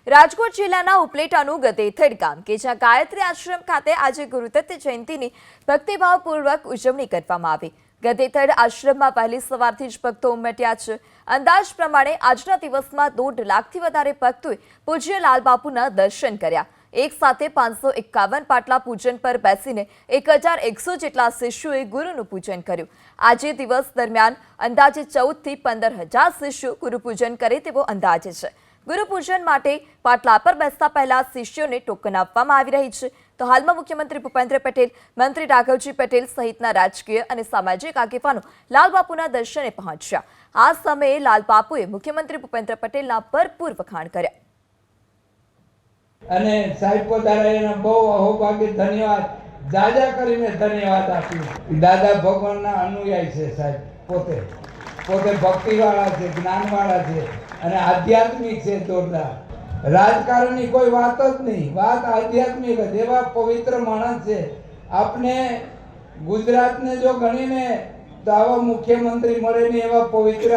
રાજકોટ જિલ્લાના ઉપલેટાનું ગદેથડ ગામ કે જ્યાં ગાયત્રી આશ્રમ ખાતે આજે ગુરુદત્ત જયંતીની ભક્તિભાવપૂર્વક ઉજવણી કરવામાં આવી। ગદેથડ આશ્રમમાં પહેલી સવારથી જ ભક્તો ઉમટ્યા છે। અંદાજ પ્રમાણે આજના દિવસમાં 1.5 લાખથી વધારે ભક્તોએ પૂજ્ય લાલબાપુના દર્શન કર્યા। એક સાથે 551 પાટલા પૂજન પર બેસીને 1100 જેટલા શિષ્યોએ ગુરુનું પૂજન કર્યું। આજે દિવસ દરમિયાન અંદાજે 14 થી 15,000 શિષ્યો ગુરુપૂજન કરે તેવો અંદાજ છે। ગુરુપૂજન માટે પાટલા પર બેસતા પહેલા શિષ્યોને ટોકન આપવામાં આવી રહી છે। તો હાલમાં મુખ્યમંત્રી ભૂપેન્દ્ર પટેલ, મંત્રી રાઘવજી પટેલ સહિતના રાજકીય અને સામાજિક આગેવાનો લાલબાપુના દર્શને પહોંચ્યા। આ સમયે લાલબાપુએ મુખ્યમંત્રી ભૂપેન્દ્ર પટેલના ભરપૂર વખાણ કર્યા। અને સાહેબ પોતાના એના બહુ અહોભાગ્ય ધન્યવાદ જાજા કરીને ધન્યવાદ આપ્યું। દાદા ભગવાનના અનુયાયી છે સાહેબ, પોતે ભક્તિવાળા છે, જ્ઞાનવાળા છે અને આધ્યાત્મિક છે જોરદાર। રાજકારણની કોઈ વાત જ નહીં, વાત આધ્યાત્મિક જ। એવા પવિત્ર માણસ છે। આપને ગુજરાતને જો ગણીને તો આવા મુખ્યમંત્રી મળે ને એવા પવિત્ર